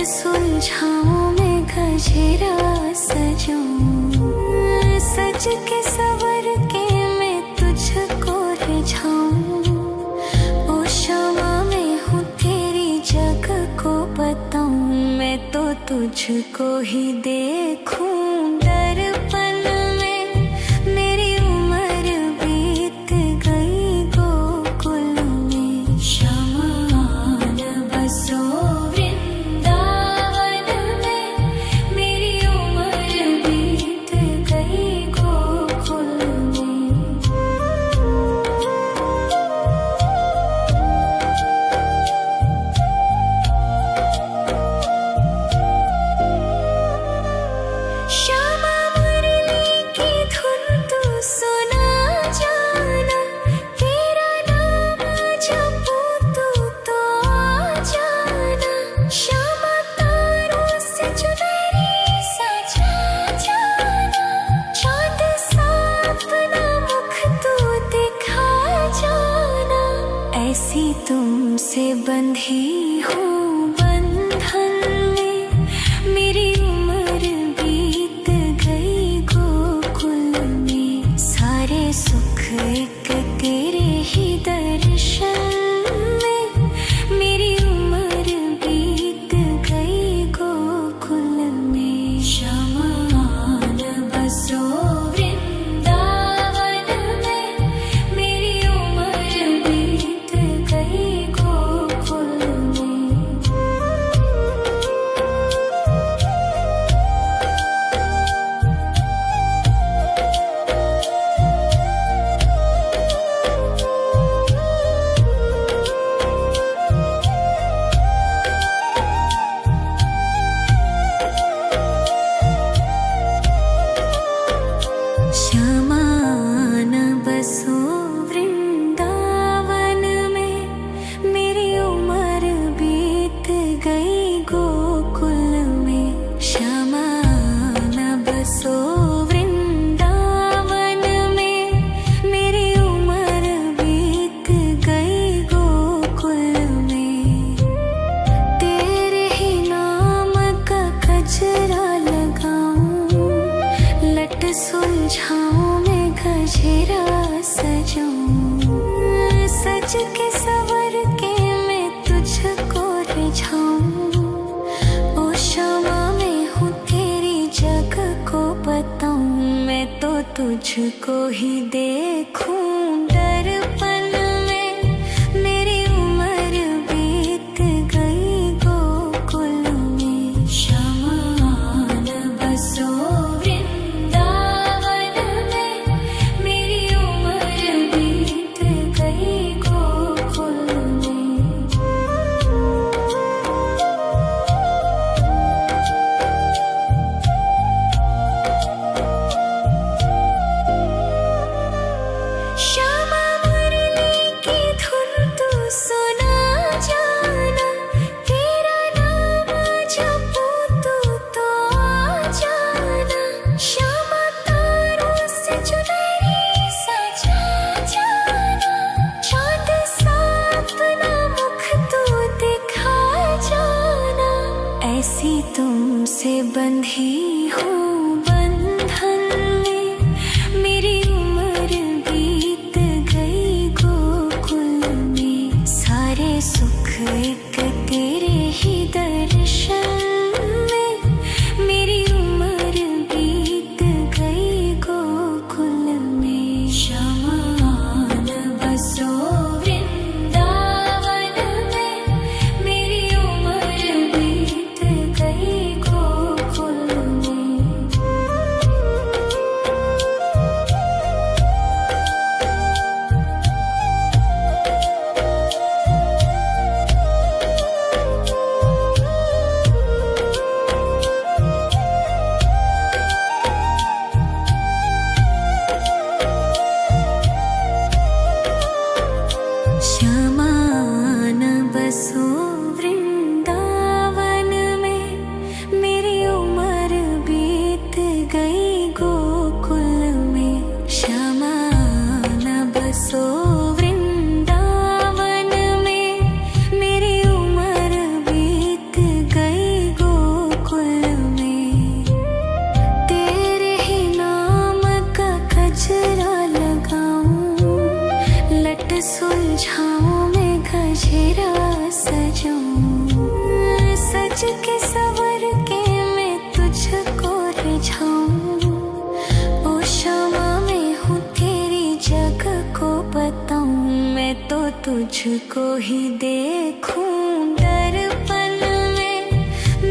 सुलझाऊं मैं गजरा सजाऊं, सज के सवर के मैं तुझको रिझाऊं। ओ शमा मैं हूँ तेरी जग को बताऊं, मैं तो तुझको ही देखूं दर्पण में। मेरी उम्र बीत गई गोकुल में, शमा न बसो ऐसी तुमसे बंधी हूँ बंधन में। मेरी उम्र बीत गई गोकुल में, सारे सुख एक तेरे ही दर्शन में। मेरी उम्र बीत गई गोकुल में, शमा न बसो सुलझाऊं मैं गजरा सजाऊं, सज के सवर के मैं तुझको रिझाऊं। ओ शमा मैं हूँ तेरी जग को बताऊं, मैं तो तुझको ही देखूं दर्पण में। मेरी उम्र बीत गई गोकुल में, शमा न बसो शमा मुरली सुलझाऊं मैं गजरा सजाऊं, सज के सवर के मैं तुझको रिझाऊं। ओ शमा मैं हूँ तेरी जग को बताऊं, मैं तो तुझको ही देखूं दर्पण में।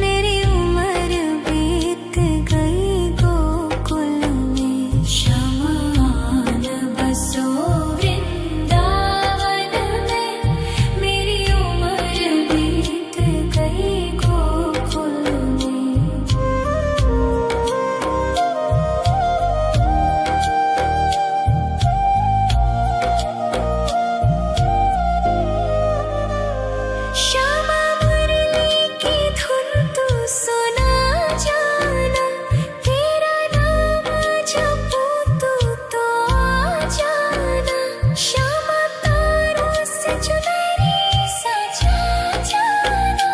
मेरी उम्र बीत गई गोकुल में, शमान बसो वृंदावन में। मेरी उम्र बीत गई गोकुल में। श्यामा मुरली की धुन तू सुना जाना, तेरा नाम जपूं तो आ जाना। श्यामा तारों से चुनरी सजा जाना,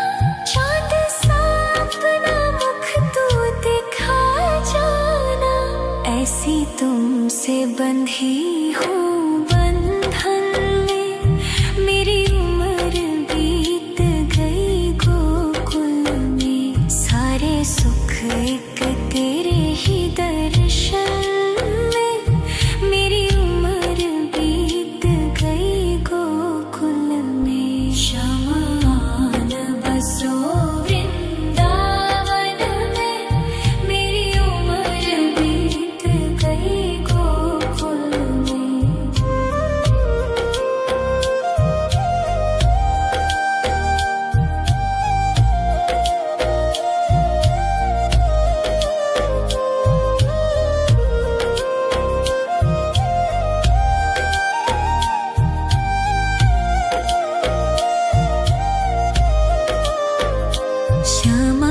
चांद सा अपना मुख तू दिखा जाना। ऐसी तुमसे बंधी हूँ बंधन में, मेरी उम्र बीत गई गोकुल में। सारे सुख एक तेरे ही दर्शन में, मेरी उम्र बीत गई गोकुल में। शमान बसो वृंदावन में, मेरी उम्र बीत गई गोकुल में।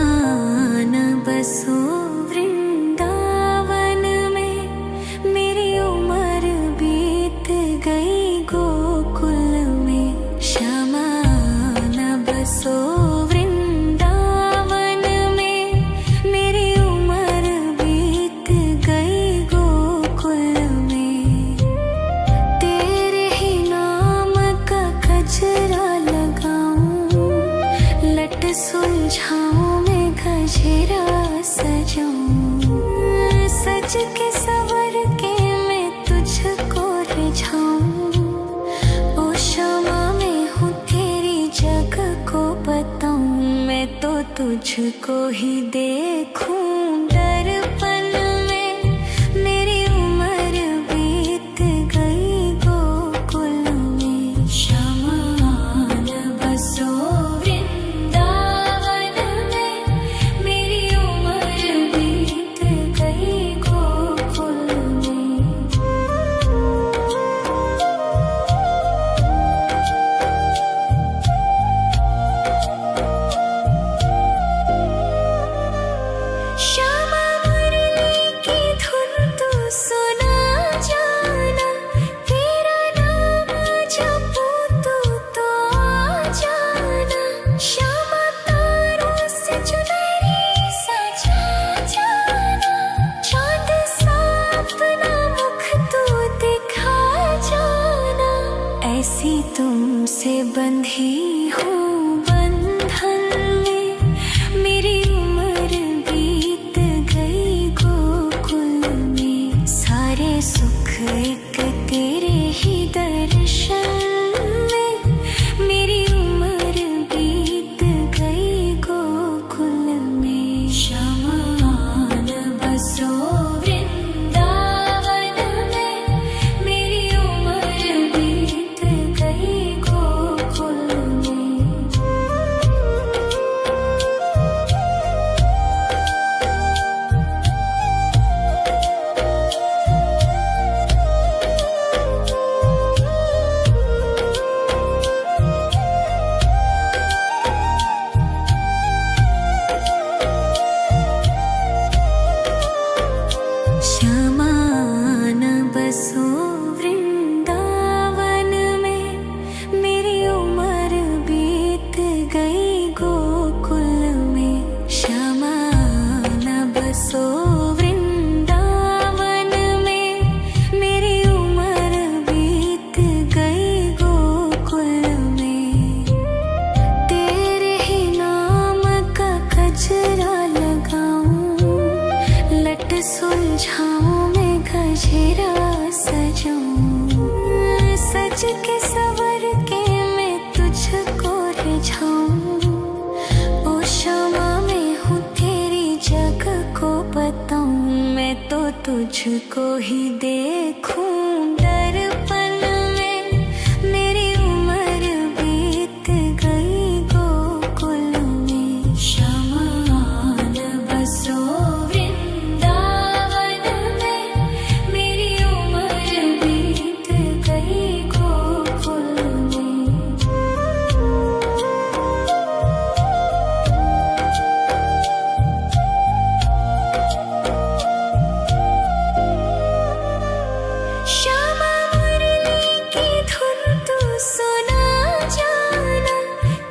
श्यामान बसो वृंदावन में, मेरी उम्र बीत गई गोकुल में। श्यामान बसो वृंदावन में, मेरी उम्र बीत गई गोकुल में। तेरे ही नाम का गजरा लगाऊं, लट सुलझाऊं मैं गजरा सजाऊं, सज के सवर के मैं तुझको रिझाऊं। ओ शमा मैं हूँ तेरी जग को बताऊं, मैं तो तुझको ही देखूं दर्पण में। मेरी उम्र बीत गई गोकुल में। शमान बसो वृंदावन में, मेरी उम्र बीत गई गोकुल में। श्यामा मुरली की धुन तू सुना जाना, तेरा नाम जपूं तो आ जाना। श्यामा तारों से चुनरी सजा जाना, चांद सा अपना मुख तू दिखा जाना। ऐसी तुमसे बंधी हूँ बंधन में, मेरी उम्र बीत गई गोकुल में। सारे सुख एक तेरे ही दर्शन में, मेरी उम्र बीत गई गोकुल में। शमान बसो वृंदावन में, मेरी उम्र बीत गई गोकुल में। सजाऊं, सज के सवर के मैं तुझको रिझाऊं। ओ क्षमा मैं हूँ तेरी जग को बताऊं, मैं तो तुझको ही देखूं। दर्पण में मेरी उम्र बीत गई गोकुल में, शमान बसो वृंदावन में, मेरी उम्र बीत गई गोकुल में। श्यामा मुरली की धुन तू सुना जाना,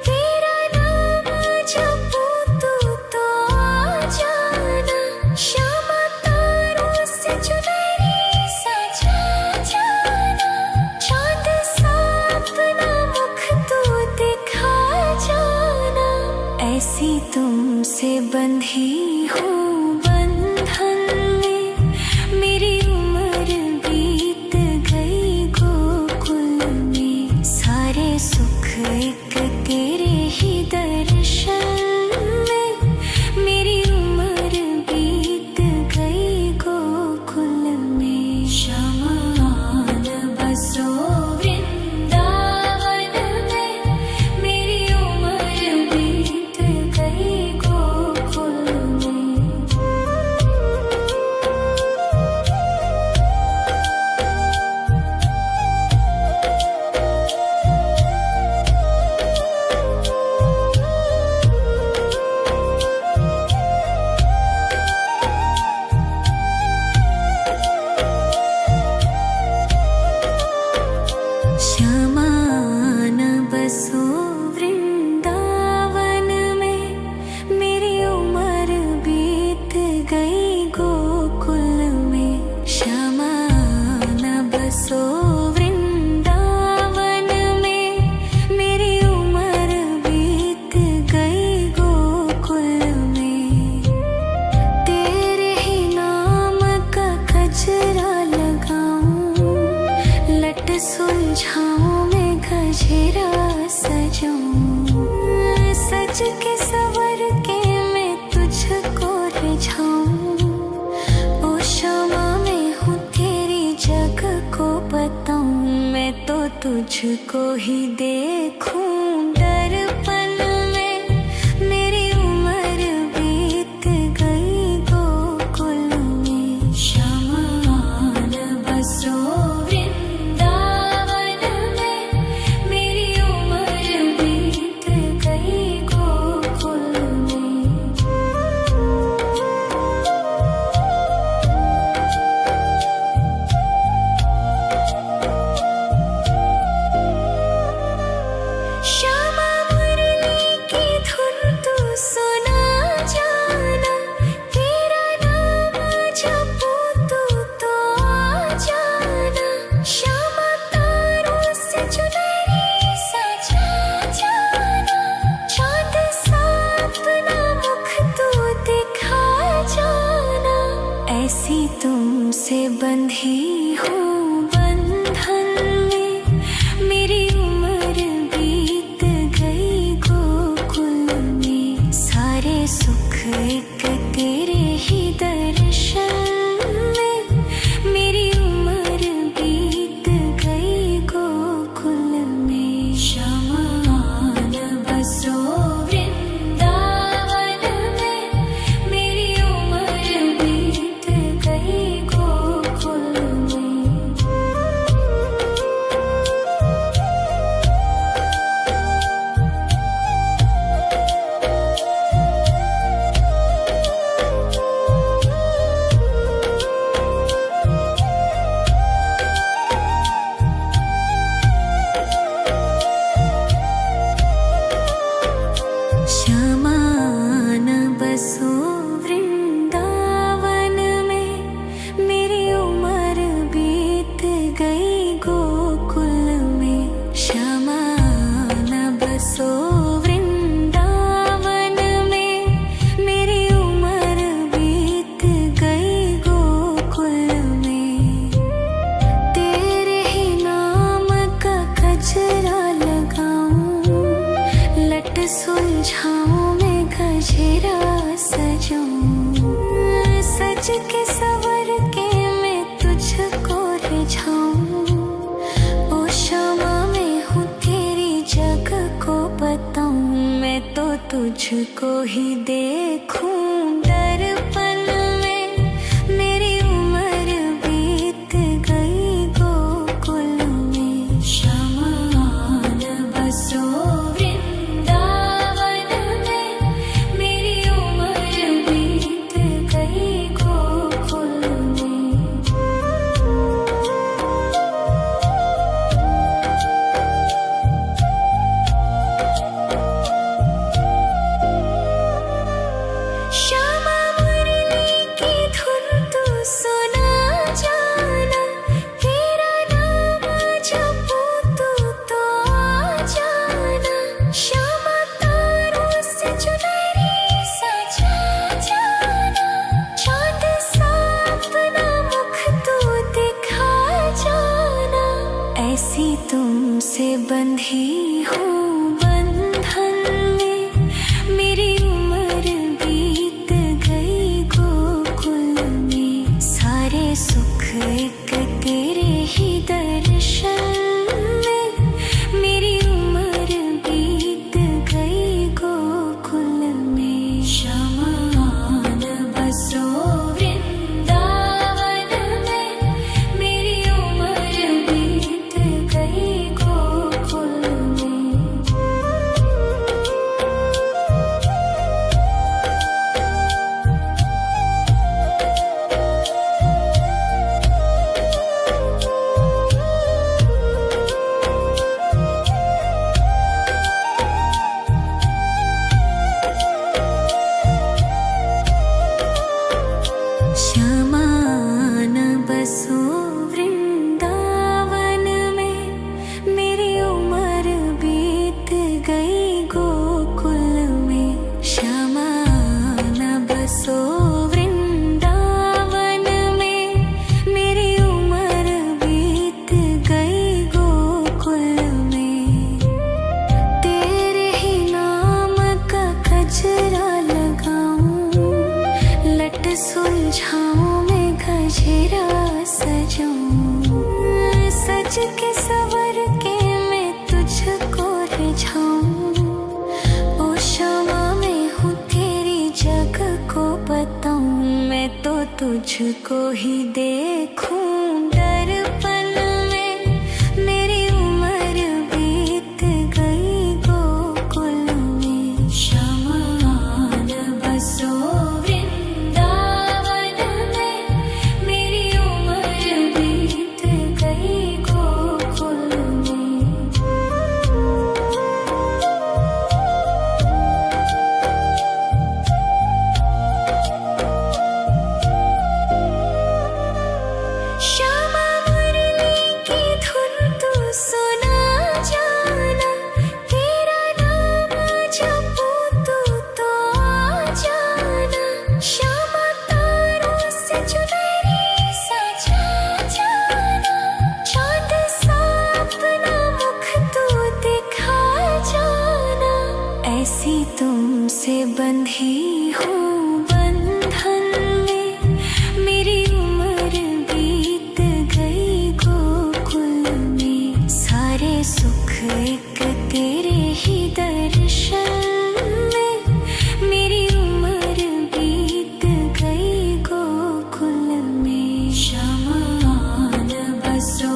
तेरा नाम जपूं तो आ जाना। श्यामा तारों से चुनरी सजा जाना, चांद सा अपना मुख तू दिखा जाना। ऐसी तुमसे बंधी हूँ बंधन में, मेरी उम्र बीत गई गोकुल में। सारे सुख एक तेरे ही दर्शन में, मेरी उम्र बीत गई गोकुल में। शमान बसो वृंदावन में, मेरी उम्र बीत गई गोकुल में। श्यामान बसो वृंदावन में, मेरी उम्र बीत गई गोकुल में। श्यामान बसो वृंदावन में, मेरी उम्र बीत गई गोकुल में। तेरे ही नाम का गजरा लगाऊं, लट सुलझाऊं मैं गजरा सजाऊं। सज के सवर के मैं तुझको रिझाऊं। ओ क्षमा मैं हूँ तेरी जग को बताऊं, मैं तो तुझको ही देखूं। दर्पण में मेरी उम्र बीत गई गोकुल में। शमान बसो वृंदावन में, मेरी उम्र बीत गई गोकुल में। श्यामा मुरली की धुन तू सुना जाना, तेरा नाम जपूं तो आ जाना। श्यामा तारों से चुनरी सजा जाना, चांद सा अपना मुख तू दिखा जाना। ऐसी तुमसे बंधी हूँ बंधन में, मेरी उम्र बीत गई गोकुल में। सारे सुख एक तेरे ही दर्शन में, मेरी उम्र बीत गई गोकुल में। शमान बसो वृंदावन में, मेरी उम्र बीत गई गोकुल में। के सवर के मैं तुझको रिझाऊं। ओ क्षमा मैं हूँ तेरी जग को बताऊं। मैं तो तुझको ही देखूं दर्पण में। मेरी उम्र बीत गई गोकुल में। श्यामान बसो वृंदावन में। मेरी उम्र बीत गई गोकुल में। श्यामा मुरली की धुन तू सुना जाना। तेरा नाम जपूं तू तो आ जाना। श्यामा तारों से चुनरी सजा जाना। चाँद सा अपना मुख तू दिखा जाना। ऐसी तुमसे बंधी हूँ बंधन में। मेरी उम्र बीत गई गोकुल में। सारे सुख एक तेरे ही दर्शन में। मेरी उम्र बीत गई गोकुल में। श्यामान बसो वृंदावन में। मेरी उम्र बीत गई गोकुल में। श्यामान बसो वृंदावन में। मेरी उम्र बीत गई गोकुल में। श्यामान बसो वृंदावन में। मेरी उम्र बीत गई गोकुल में। तेरे ही नाम का गजरा लगाऊं। लट सुलझाऊं मैं गजरा सजाऊं। सज के सवर के मैं तुझको रिझाऊं। ओ क्षमा मैं हूँ तेरी जग को बताऊं। मैं तो तुझको ही देखूं दर्पण में। मेरी उम्र बीत गई गोकुल में। श्यामान बसो वृंदावन में। मेरी उम्र बीत गई गोकुल में। श्यामा मुरली की धुन तू सुना जाना। तेरा नाम जपूं तू तो आ जाना। श्यामा तारों से चुनरी सजा जाना। चाँद सा अपना मुख तू दिखा जाना। ऐसी तुमसे बंधी हूँ बंधन में। मेरी उम्र बीत गई गोकुल में। सारे सुख एक तेरे ही दर्शन में। मेरी उम्र बीत गई गोकुल में। श्यामान बसो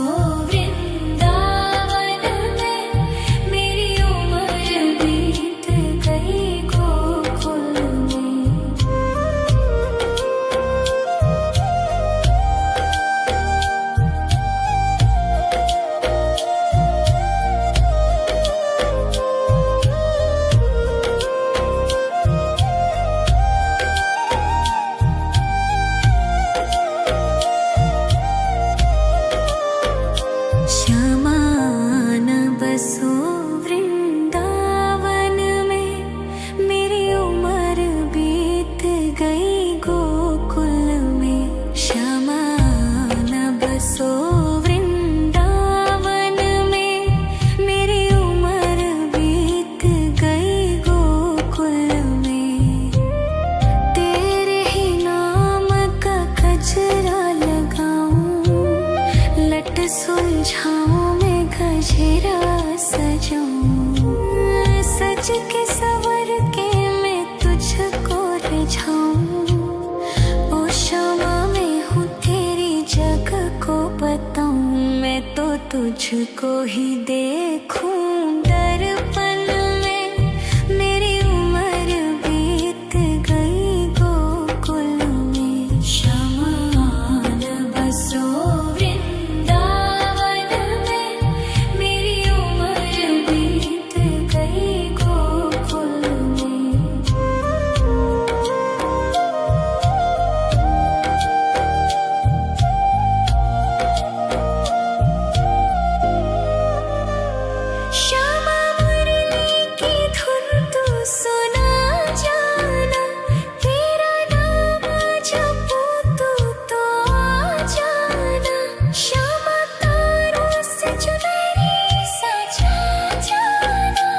वृंदावन में। मेरी उम्र बीत गई गोकुल में। लट सुलझाऊं मैं गजरा सजाऊं, सज के सवर के मैं तुझको रिझाऊं। ओ शामा मैं हूँ तेरी जग को बताऊं, मैं तो तुझको ही देखूं दर्पण में। मेरी उम्र बीत गई गोकुल में, शमान बसो वृंदावन में। मेरी उम्र बीत गई गोकुल में। श्यामा मुरली की धुन तू सुना जाना, तेरा नाम जपूं तो आ जाना। श्यामा तारों से चुनरी सजा जाना,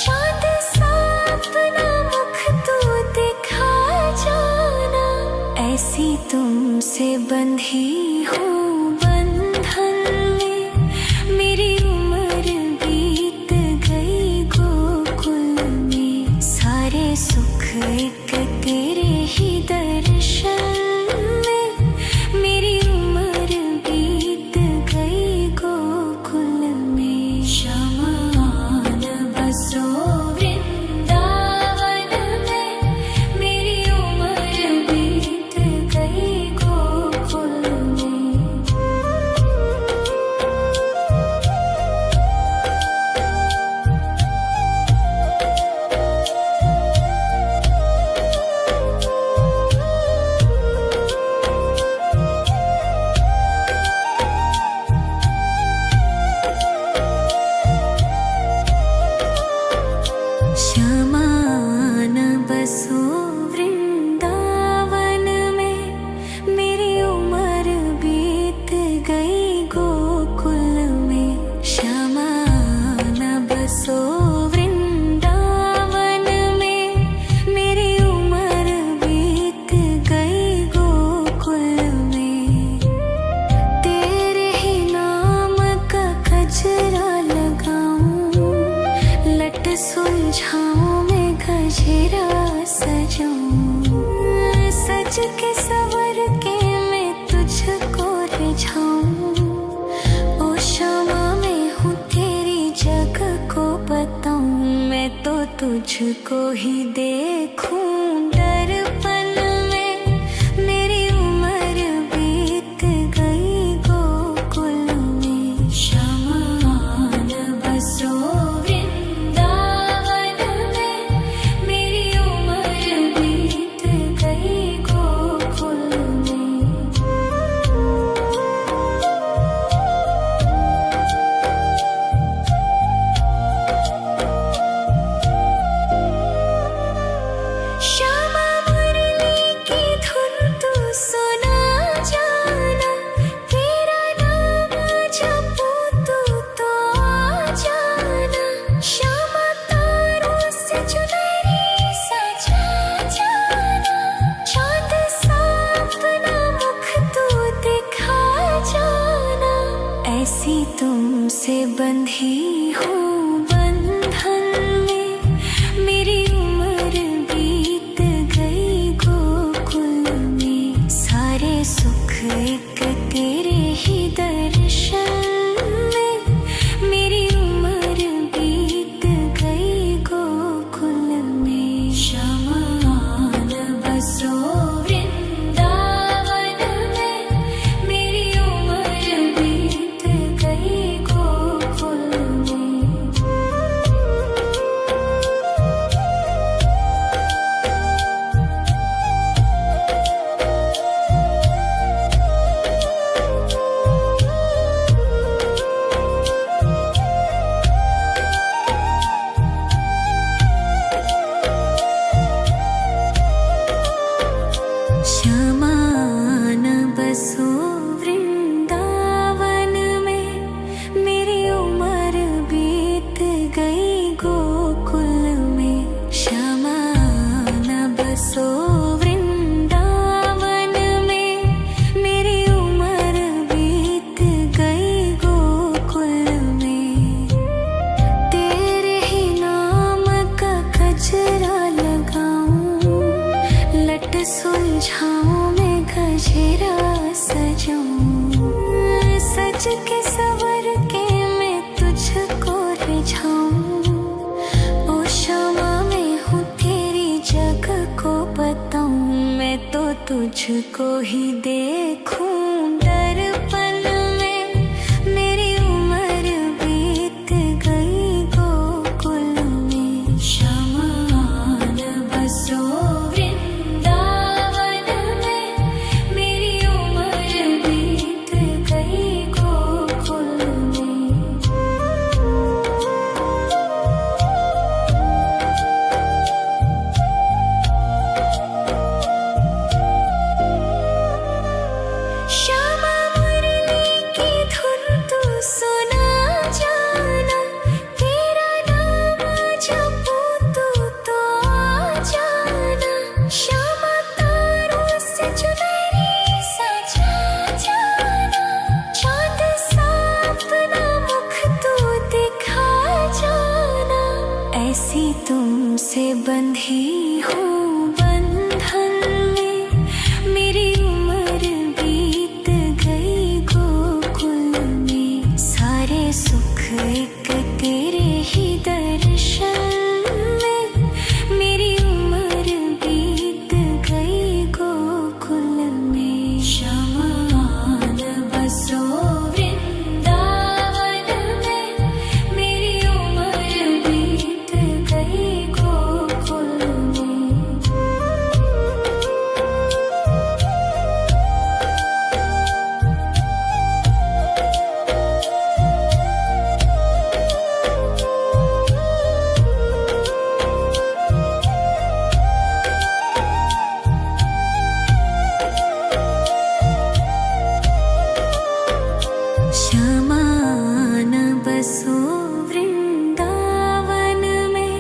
चांद सा अपना मुख तू दिखा जाना। ऐसी तुमसे बंधी हूँ बंधन में, मेरी उम्र बीत गई गोकुल में। सारे सुख एक तेरे ही दर्शन में, मेरी उम्र बीत गई गोकुल में। शमान बसो वृंदावन में, मेरी उम्र बीत गई गोकुल में। शमान बसो वृंदावन में, मेरी उम्र बीत गई गोकुल में। शमान बसो वृंदावन में, मेरी उम्र बीत गई गोकुल में। तेरे ही नाम का गजरा लगाऊं, लट सुलझाऊं मैं गजरा सजाऊं, सज के सवर के मैं तुझको रिझाऊं। ओ शामा मैं हूँ तेरी जग को बताऊं, मैं तो तुझको ही देखूं दर्पण में। मेरी उम्र बीत गई गोकुल में। शमान बसो वृंदावन में, मेरी उम्र बीत गई गोकुल में। श्यामा मुरली की धुन तू सुना जाना, तेरा नाम जपूं तो आ जाना। श्यामा तारों से चुनरी सजा जाना, चांद सा अपना मुख तू दिखा जाना। ऐसी तुमसे बंधी हूँ बंधन में, मेरी उम्र बीत गई गोकुल में। सारे सुख एक तेरे ही दर्शन में, मेरी उम्र बीत गई गोकुल में। शमान बसो वृंदावन में, मेरी उम्र बीत गई गोकुल में। सज के सवर के मैं तुझको रिझाऊं। ओ क्षमा मैं हूँ तेरी जग को बताऊं। मैं तो तुझको ही देखूं दर्पण में। मेरी उम्र बीत गई गोकुल में। श्यामान बसो वृंदावन में। मेरी उम्र बीत गई गोकुल में। श्यामा मुरली की धुन तू सुना जाना। तेरा नाम जपूं तो आ जाना। श्यामा तारों से चुनरी सजा जाना। चांद सा अपना मुख तू दिखा जाना। ऐसी तुमसे बंधी हूँ बंधन में। मेरी उम्र बीत गई गोकुल में। सारे सुख एक तेरे ही दर्शन में। मेरी उम्र बीत गई गोकुल में। श्यामान बसो वृंदावन में। मेरी उम्र बीत गई गोकुल में। श्यामान बसो वृंदावन में।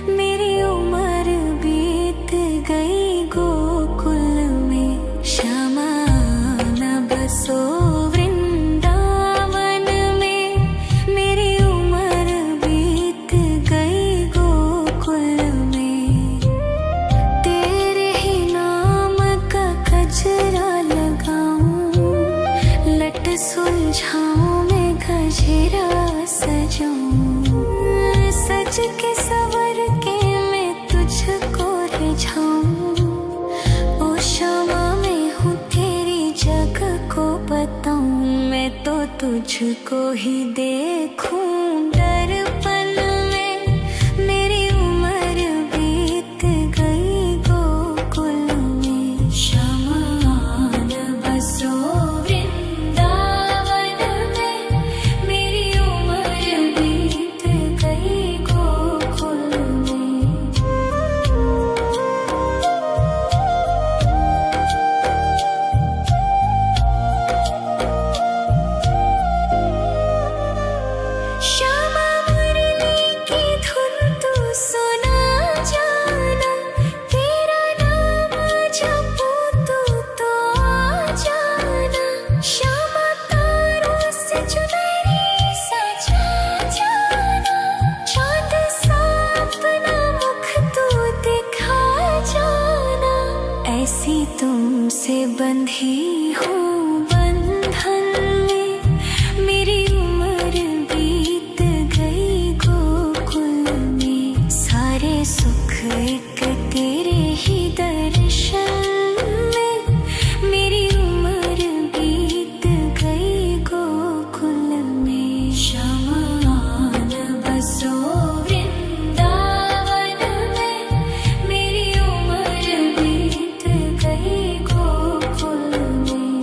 मेरी उम्र बीत गई गोकुल में। श्यामान बसो वृंदावन में। मेरी उम्र बीत गई गोकुल में। तेरे ही नाम का गजरा लगाऊं। लट सुलझाऊं मैं गजरा सजाऊं। सज के सवर के मैं तुझको रिझाऊं। ओ क्षमा मैं हूँ तेरी जग को बताऊं। मैं तो तुझको ही देखूं दर्पण में। मेरी उम्र बीत गई गोकुल में। श्यामान बसो वृंदावन में। मेरी उम्र बीत गई गोकुल में। श्यामा मुरली की धुन तू सुना जाना। तेरा नाम जपूं तो आ जाना। श्यामा तारों से चुनरी सजा जाना। चांद सा अपना मुख तू दिखा जाना। ऐसी तुमसे बंधी हूँ बंधन में। मेरी उम्र बीत गई गोकुल में। सारे सुख एक तेरे ही दर्शन में। मेरी उम्र बीत गई गोकुल में। श्यामान बसो वृंदावन में। मेरी उम्र बीत गई गोकुल में।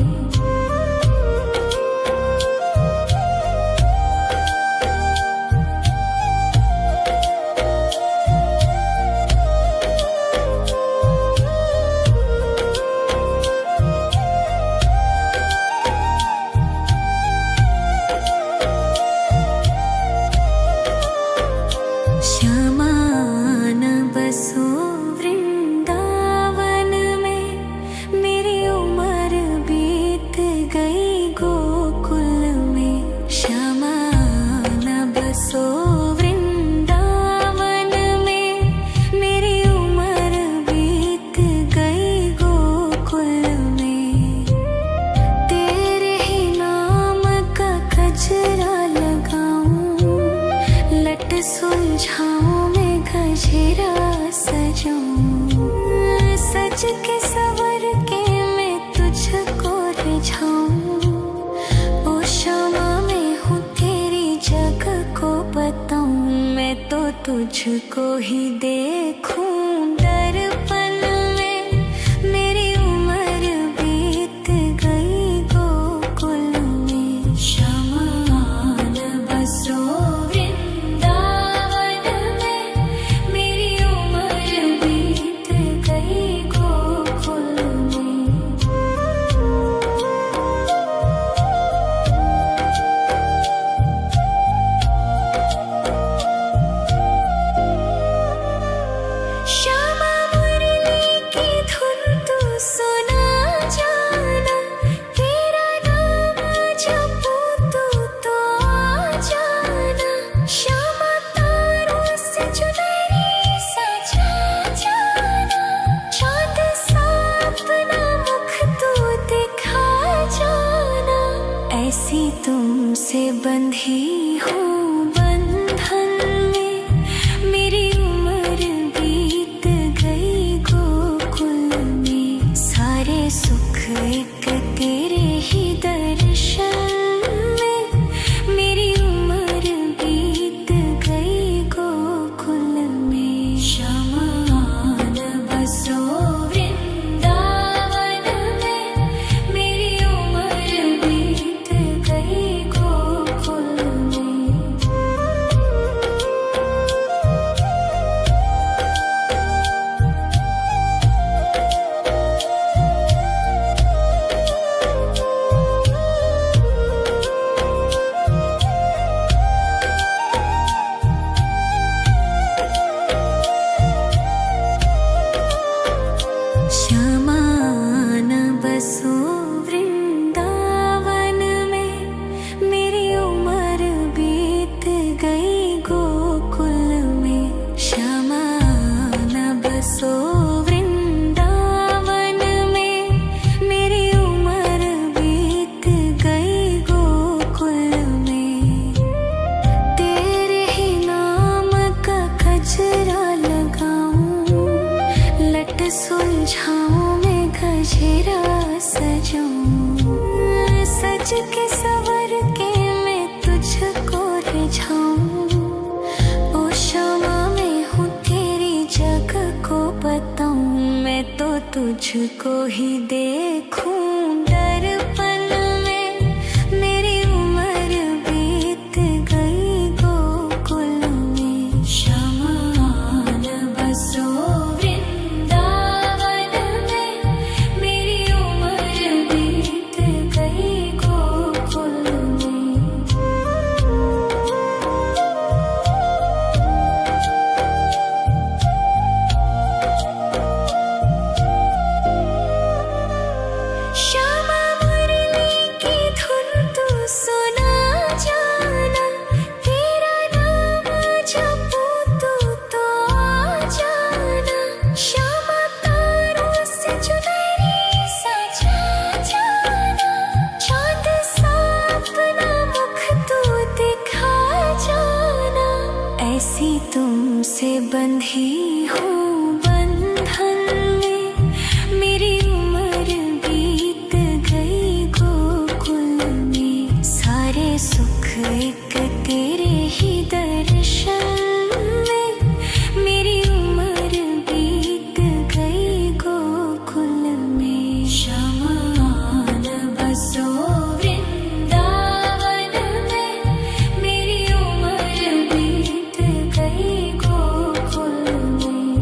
गजरा सजाऊं, सज के सवर के मैं तुझको रिझाऊं। ओ शामा मैं हूँ तेरी जग को बताऊं, मैं तो तुझको ही देखूं दर्पण में। मेरी उम्र बीत गई गोकुल में, श्यामा आन बसो वृंदावन में। मेरी उम्र बीत गई गोकुल में। श्यामा मुरली की धुन तू सुना जाना, तेरा नाम जपूं तो आ जाना। श्यामा तारों से चुनरी सजा जाना, चाँद सा अपना मुख तू दिखा जाना। ऐसी तुमसे बंधी हूँ बंधन में, मेरी उम्र बीत गई गोकुल में। सारे सुख एक तेरे ही दर्शन में, मेरी उम्र बीत गई गोकुल में। श्यामा आन बसो वृंदावन में, मेरी उम्र बीत गई गोकुल में। श्यामा आन बसो वृंदावन में, मेरी उम्र बीत गई गोकुल में। श्यामा आन बसो वृंदावन में, मेरी उम्र बीत गई गोकुल में। तेरे ही नाम का गजरा लगाऊं, लट सुलझाऊं मैं गजरा सजाऊं। सज के सवर के मैं तुझको रिझाऊं। ओ शामा मैं हूँ तेरी जग को बताऊं, मैं तो तुझको ही देखूं दर्पण में। मेरी उम्र बीत गई गोकुल में। श्यामा आन बसो वृंदावन में, मेरी उम्र बीत गई गोकुल में। श्यामा मुरली की धुन तू सुना जाना, तेरा नाम जपूं तो आ जाना। श्यामा तारों से चुनरी सजा जाना, चाँद सा अपना मुख तू दिखा जाना। ऐसी तुमसे बंधी हूँ बंधन में, मेरी उम्र बीत गई गोकुल में। सारे सुख एक तेरे ही दर्शन में, मेरी उम्र बीत गई गोकुल में। श्यामा आन बसो वृंदावन में, मेरी उम्र बीत गई गोकुल में।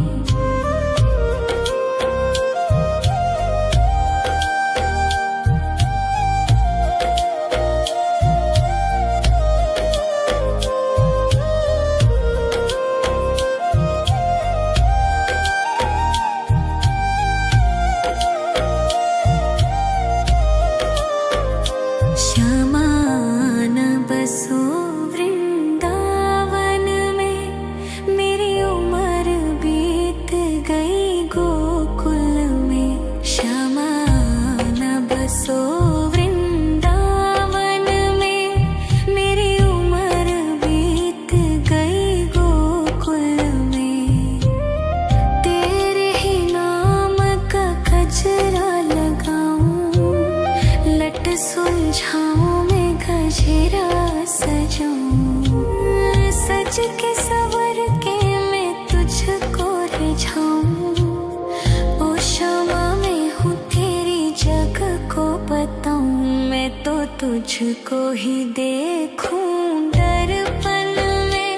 सज के सवर के मैं तुझको रिझाऊं। ओ क्षमा मैं हूँ तेरी जग को बताऊं। मैं तो तुझको ही देखूं दर्पण में।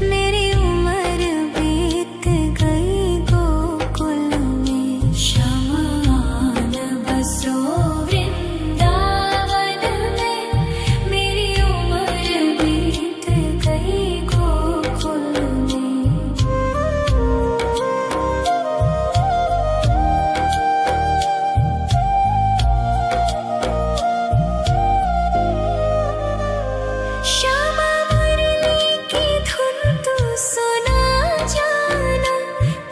मेरी उम्र बीत गई गोकुल में। श्यामान बसो वृंदावन में। मेरी उम्र बीत गई गोकुल में। श्यामा मुरली की धुन तू सुना जाना।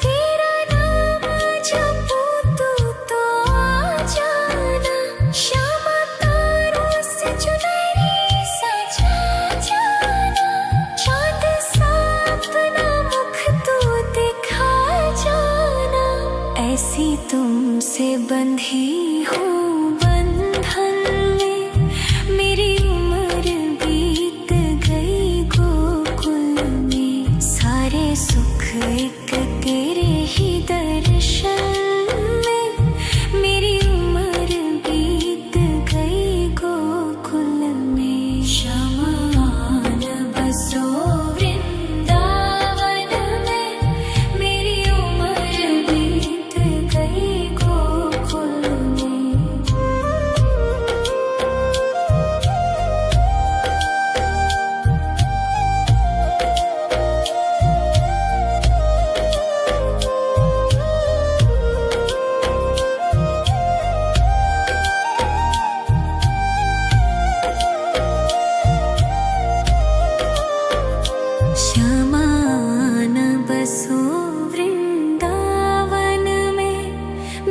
तेरा नाम जपूं तू तो आ जाना। श्यामा तारों से चुनरी सजा जाना। चांद सा अपना मुख तू दिखा जाना। ऐसी तुमसे बंधी हूँ बंधन में। मेरी उम्र बीत गई गोकुल में। सारे सुख एक तेरे ही दर्शन में। मेरी उम्र बीत गई गोकुल में। श्यामान बसो वृंदावन में। मेरी उम्र बीत गई गोकुल में। श्यामान बसो वृंदावन में।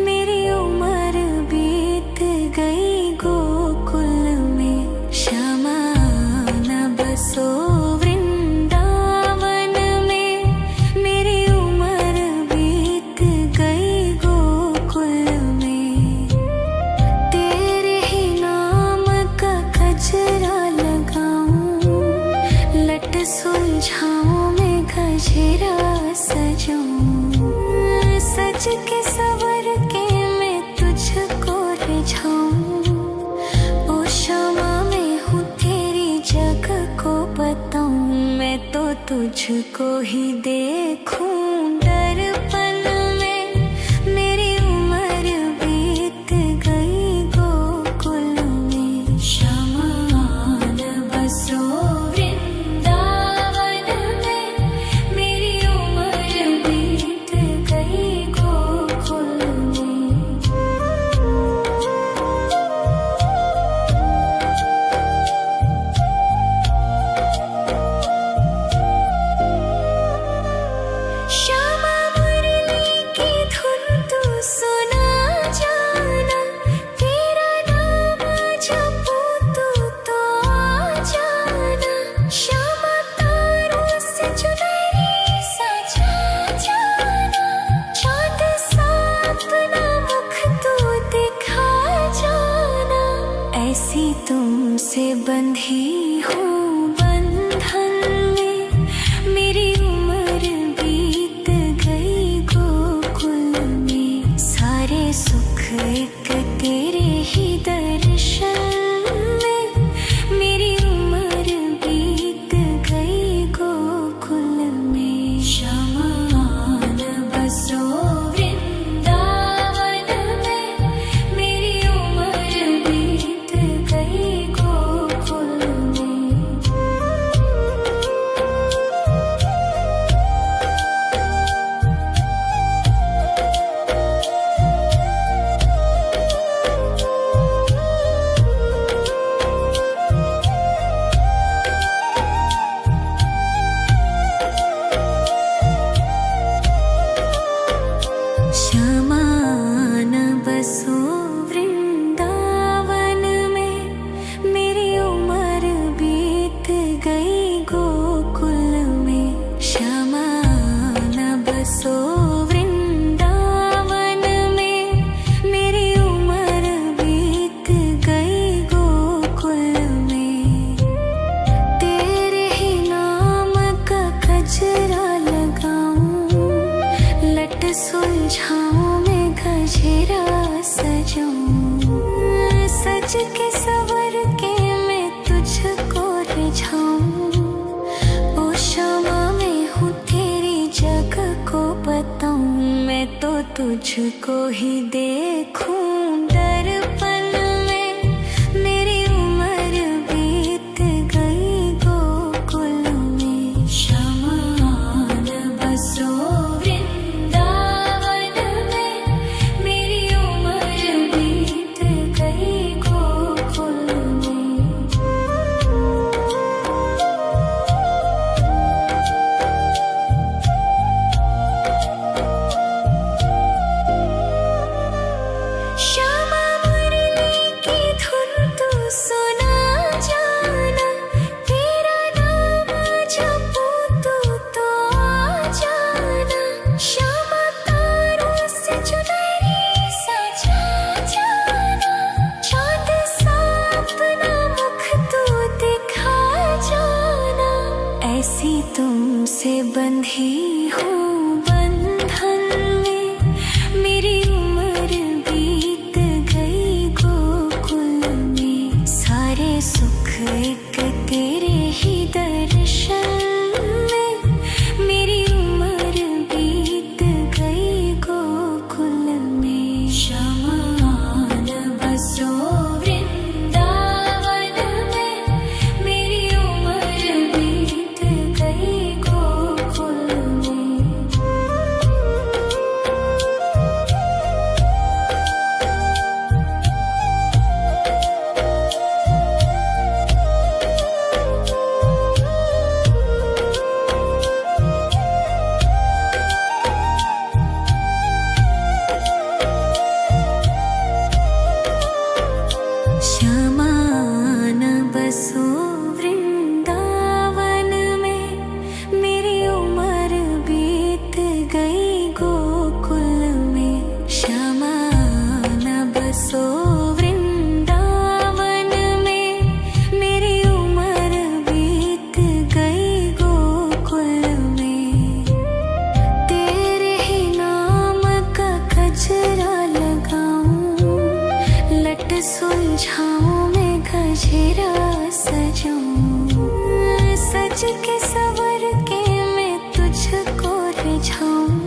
मेरी उम्र बीत गई गोकुल में। श्यामान बसो वृंदावन में। मेरी उम्र बीत गई गोकुल में। तेरे ही नाम का गजरा लगाऊं। लट सुलझाऊं मैं गजरा सजाऊं। सज के सवर के मैं तुझको रिझाऊं। ओ क्षमा मैं हूँ तेरी जग को बताऊं। मैं तो तुझको ही देखूं दर्पण में। मेरी उम्र बीत गई गोकुल में। श्यामान बसो वृंदावन में। मेरी उम्र बीत गई गोकुल में। श्यामा मुरली सुलझाऊं मैं गजरा सजाऊं, सज के सवर के मैं तुझको रिझाऊं। ओ शमा मैं हूँ तेरी जग को बताऊं, मैं तो तुझको ही देखूं दर्पण में। मेरी उम्र बीत गई गोकुल में, शमान बसो वृंदावन में। मेरी उम्र बीत गई गोकुल में। श्यामा मुरली की धुन तू सुना जाना, तेरा नाम जपूं तू तो आ जाना। श्यामा तारों से चुनरी सजा जाना, चाँद सा अपना मुख तू दिखा जाना। ऐसी तुमसे बंधी हूँ बंधन में, मेरी उम्र बीत गई गोकुल में। सारे सुख एक तेरे ही दर्शन में, मेरी उम्र बीत गई गोकुल में। शमान बसो वृंदावन में, मेरी उम्र बीत गई गोकुल में। शमान बसो वृंदावन में, मेरी उम्र बीत गई गोकुल में। शमान बसो वृंदावन में, मेरी उम्र बीत गई गोकुल में। तेरे ही नाम का गजरा लगाऊं, लट सुलझाऊं मैं गजरा सजाऊं। सज के सवर के मैं तुझको रिझाऊं।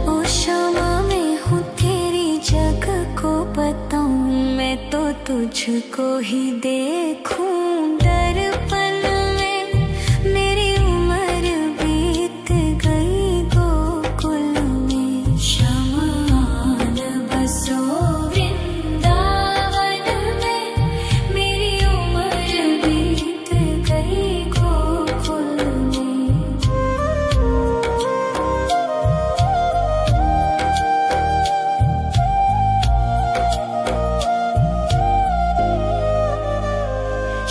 ओ शमा मैं हूँ तेरी जग को बताऊं, मैं तो तुझको ही देखूं दर्पण में। मेरी उम्र बीत गई गोकुल में। शमान बसो वृंदावन में, मेरी उम्र बीत गई गोकुल में।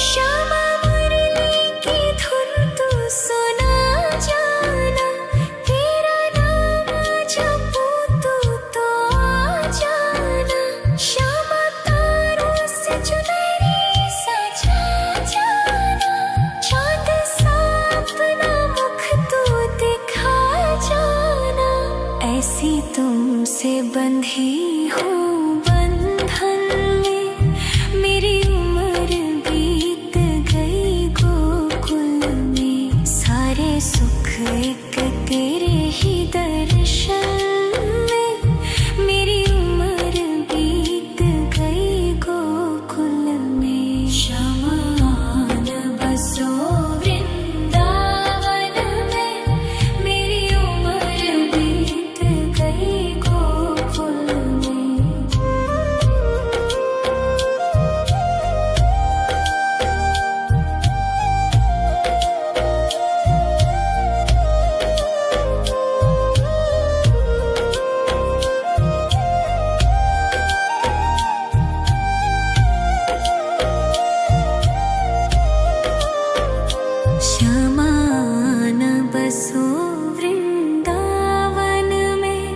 श्यामा मुरली की धुन तू सुना जाना, तेरा नाम जपूं तू तो आ जाना। श्यामा तारों से चुनरी सजा जाना, चाँद सा अपना मुख तू दिखा जाना। ऐसी तुमसे बंधी हूँ बंधन में, मेरी उम्र बीत गई गोकुल में। सारे सुख एक तेरे ही दर्शन में, मेरी उम्र बीत गई गोकुल में। शमान बसो वृंदावन में, मेरी उम्र बीत गई गोकुल में। शमान बसो वृंदावन में,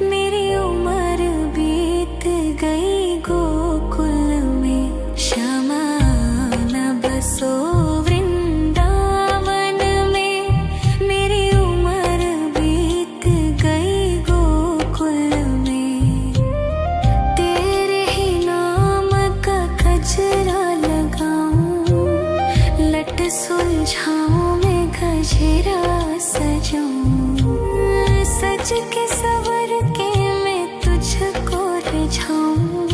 मेरी उम्र बीत गई गोकुल में। शमान बसो वृंदावन में, मेरी उम्र बीत गई गोकुल सुलझाऊं मैं गजरा सजाऊं, सज के सवर के मैं तुझको रिझाऊं।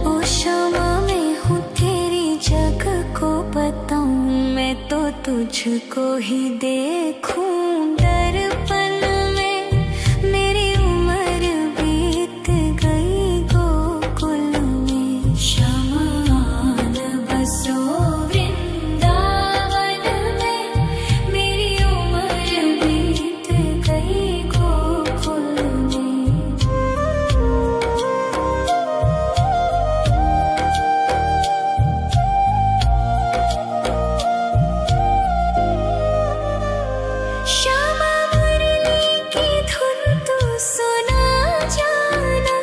ओ शमा मैं हूँ तेरी जग को बताऊं, मैं तो तुझको ही देखूं दर्पण में। मेरी उम्र बीत गई गोकुल में, शमा न बसो वृंदावन में। मेरी उम्र बीत गई गोकुल में। श्यामा मुरली की धुन तू सुना जाना,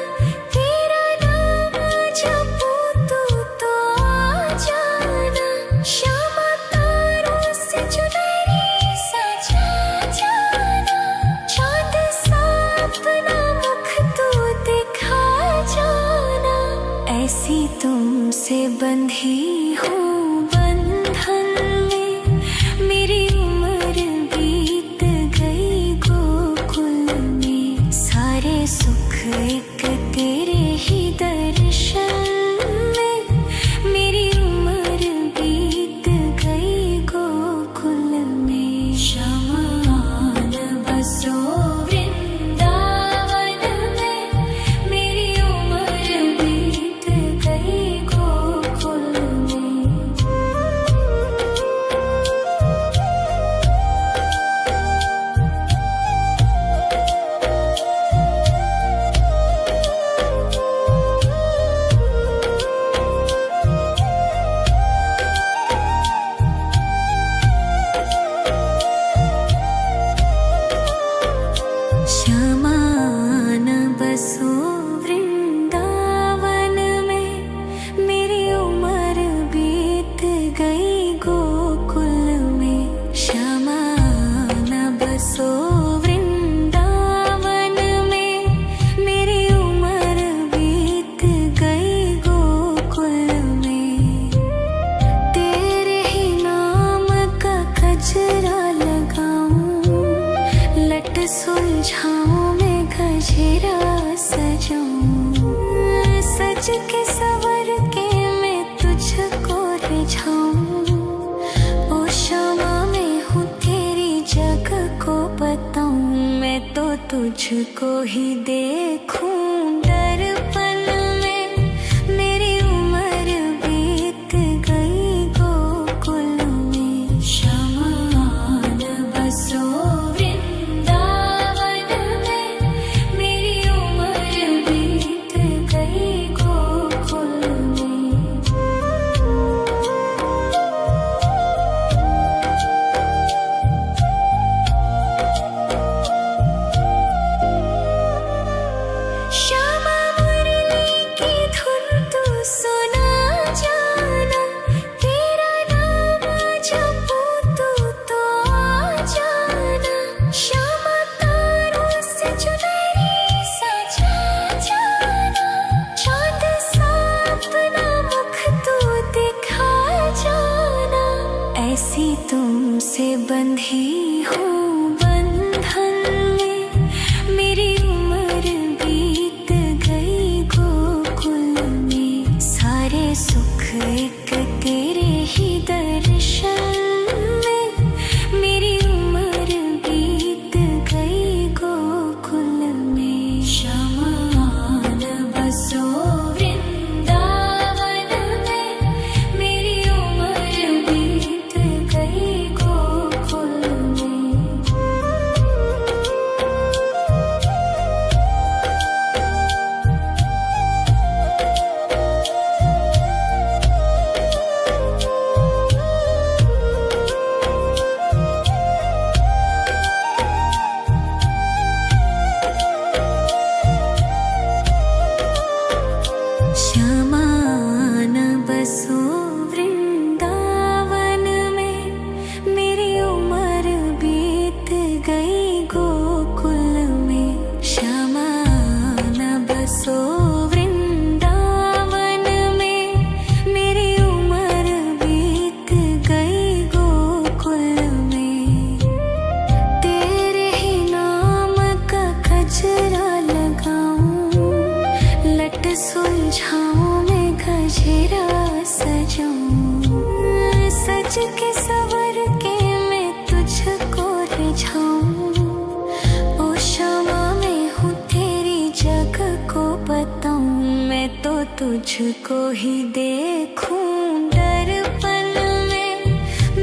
तेरा नाम जपूं तो आ जाना। श्यामा तारों से चुनरी सजा जाना, चाँद सा अपना मुख तू दिखा जाना। ऐसी तुमसे बंधी हूँ बंधन में, मेरी उम्र बीत गई गोकुल में। सारे सुख एक तेरे ही दर्शन में, मेरी उम्र बीत गई गोकुल में। शमा न बसो वृंदावन में, मेरी उम्र बीत गई गोकुल में। श्यामा न बसो वृंदावन में, मेरी उम्र बीत गई गोकुल में। श्यामा न बसो वृंदावन में, मेरी उम्र बीत गई गोकुल में। तेरे ही नाम का गजरा लगाऊं, लट सुलझाऊं मैं गजरा सजाऊं। सज के सवर के मैं तुझको रिझाऊं। ओ शमा मैं हूँ तेरी जग को बताऊं, मैं तो तुझको ही देखूं दर्पण में। मेरी उम्र बीत गई गोकुल में। शमा न बसो वृंदावन में, मेरी उम्र बीत गई गोकुल में। श्यामा मुरली की धुन तू सुना जाना, तेरा नाम जपूं तो आ जाना। श्यामा तारों से चुनरी सजा जाना, चाँद सा अपना मुख तू दिखा जाना। ऐसी तुमसे बंधी हूँ बंधन में, मेरी उम्र बीत गई गोकुल में। सारे सुख एक तेरे ही दर्शन में, मेरी उम्र बीत गई गोकुल में। शमा न बसो वृंदावन में, मेरी उम्र बीत गई गोकुल में। सवर के मैं तुझको रिझाऊं। ओ क्षमा मैं हूँ तेरी जग को बताऊं। मैं तो तुझको ही देखूं दर्पण में।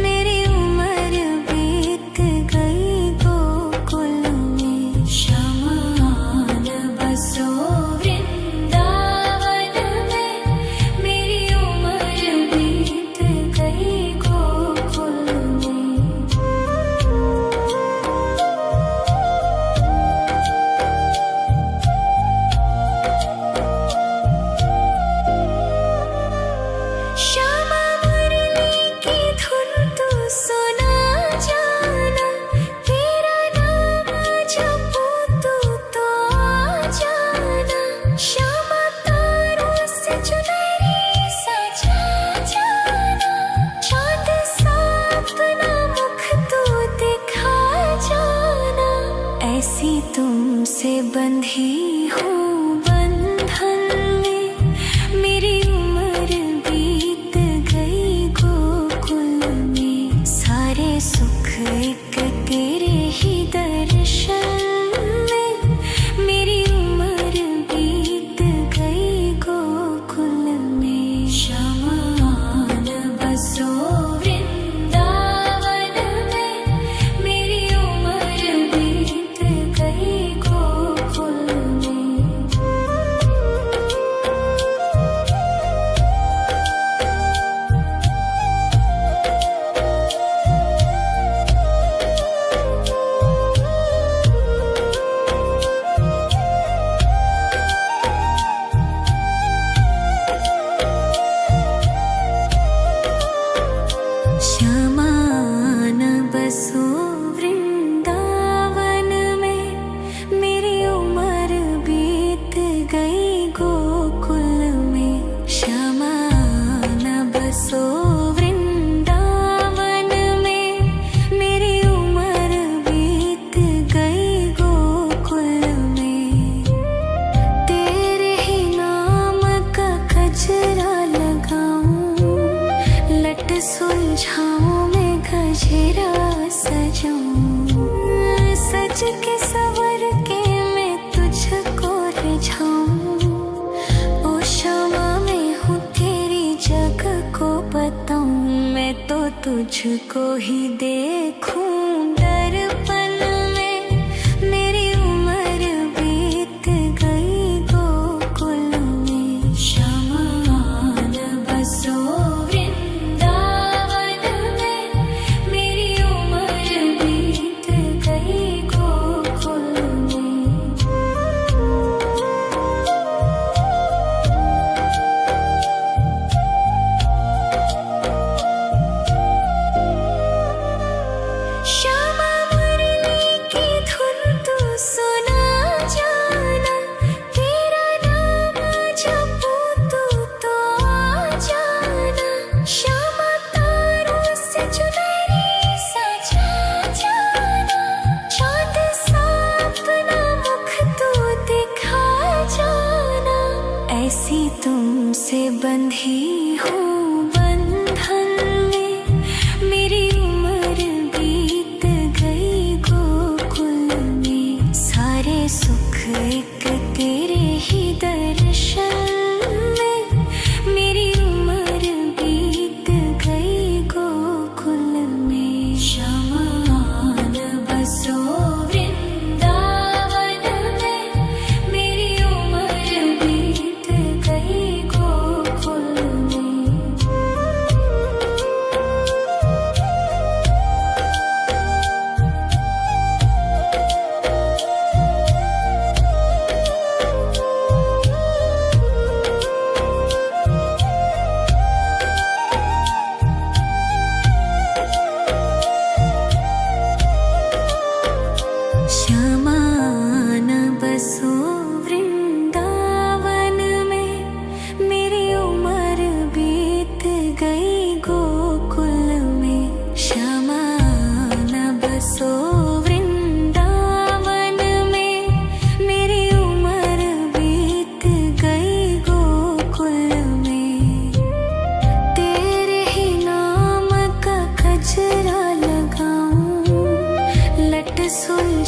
मेरी उम्र बीत गई गोकुल में। श्यामान बसो वृंदावन में। मेरी उम्र बीत गई गोकुल में। श्यामा मुरली की धुन तू सुना जाना। तेरा नाम जपूं तू तो आ जाना। श्यामा तारों से चुनरी सजा जाना। चांद सा अपना मुख तू दिखा जाना। ऐसी तुमसे बंधी हूँ बंधन में। मेरी उम्र बीत गई गोकुल में। सारे सुख एक तेरे ही दर्शन में। मेरी उम्र बीत गई गोकुल में। श्यामान बसो वृंदावन में। मेरी उम्र बीत गई गोकुल में। श्यामान बसो वृंदावन में। मेरी उम्र बीत गई गोकुल में। श्यामान बसो वृंदावन में। मेरी उम्र बीत गई गोकुल में। तेरे ही नाम का गजरा लगाऊं। लट सुलझाऊं मैं गजरा सजाऊं। सज के सवर के मैं तुझको रिझाऊं। ओ क्षमा मैं हूँ तेरी जग को बताऊं। मैं तो तुझको ही देखूं दर्पण में। मेरी उम्र बीत गई गोकुल में। श्यामान बसो वृंदावन में। मेरी उम्र बीत गई गोकुल में।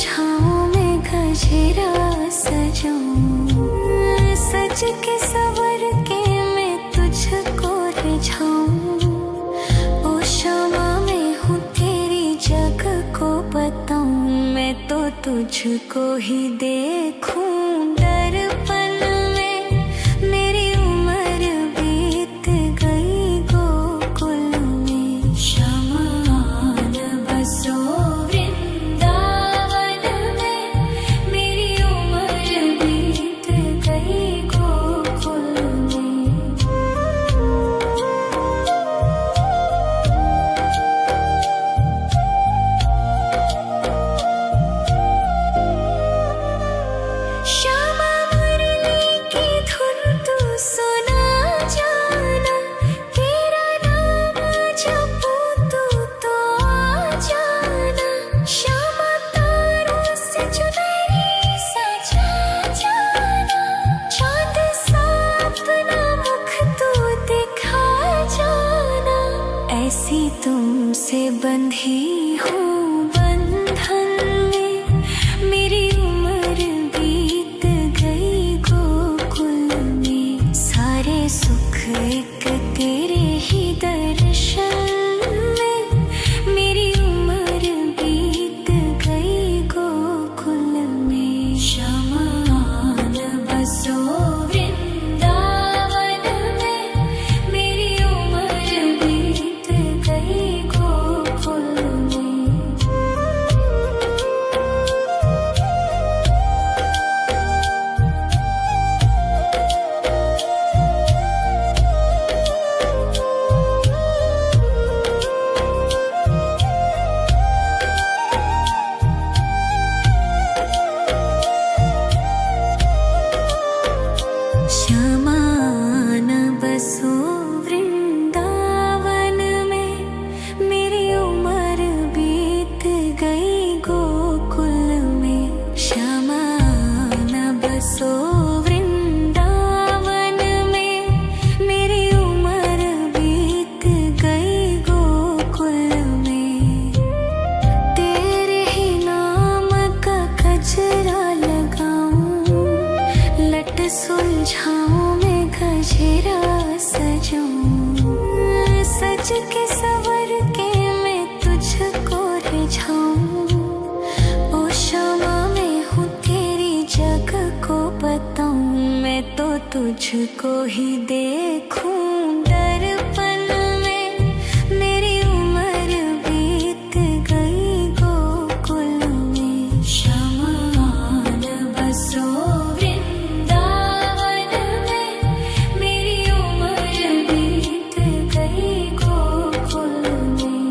सुलझाऊं मैं गजरा सजाऊं, सज के सवर के मैं तुझको रिझाऊं। ओ शमा मैं हूँ तेरी जग को बताऊं, मैं तो तुझको ही देखूं। दर्पण में मेरी उम्र बीत गई गोकुल में, शमान बसो वृंदावन में, मेरी उम्र बीत गई गोकुल में। श्यामा मुरली की धुन तू सुना जाना, तेरा नाम जपूं तो आ जाना। श्यामा तारों से चुनरी सजा जाना, चाँद सा अपना मुख तू दिखा जाना। ऐसी तुमसे बंधी हूँ बंधन में, मेरी उम्र बीत गई गोकुल में। सारे सुख एक तेरे ही दर्शन में, मेरी उम्र बीत गई गोकुल में। शमान बसो वृंदावन में, मेरी उम्र बीत गई गोकुल में। शमान बसो वृंदावन में, मेरी उम्र बीत गई गोकुल में। शमान बसो वृंदावन में, मेरी उम्र बीत गई गोकुल में। तेरे ही नाम का गजरा लगाऊं, लट सुलझाऊं मैं गजरा सजाऊं, सज के सवर के मैं तुझको रिझाऊं। ओ शमा मैं हूँ तेरी जग को बताऊं, मैं तो तुझको ही देखूं। दर्पण में मेरी उम्र बीत गई गोकुल में, शमान बसो वृंदावन में, मेरी उम्र बीत गई गोकुल में।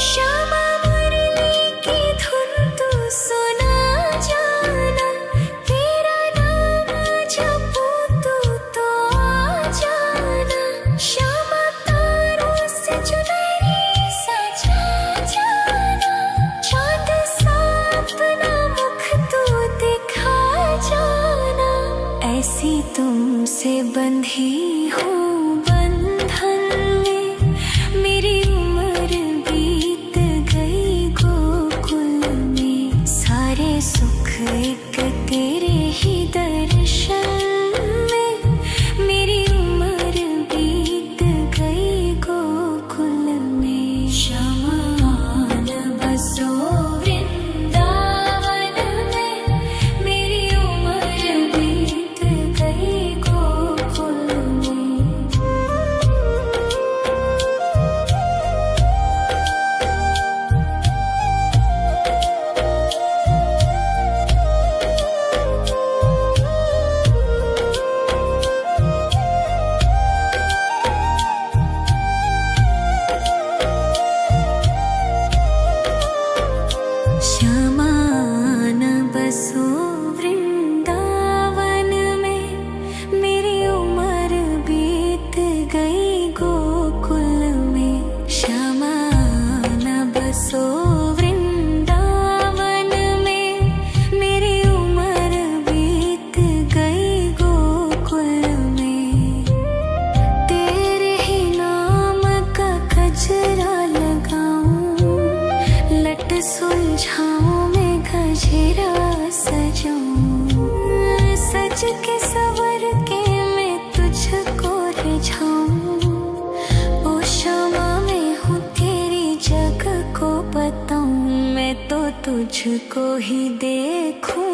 श्यामा मुरली की धुन तू सुना जाना, तेरा नाम जपूं तो आ जाना। श्यामा तारों से चुनरी सजा जाना, चाँद सा अपना मुख तू दिखा जाना। ऐसी तुमसे बंधी हूँ बंधन में, मेरी उम्र बीत गई गोकुल में। सारे सुख एक तेरे ही दर्शन में, मेरी उम्र बीत गई गोकुल में। शमान बसो वृंदावन में, मेरी उम्र बीत गई गोकुल में। जाऊं, सज के सवर के मैं तुझको रिझाऊं। ओ शमा मैं हूँ तेरी जग को बताऊं, मैं तो तुझको ही देखूं।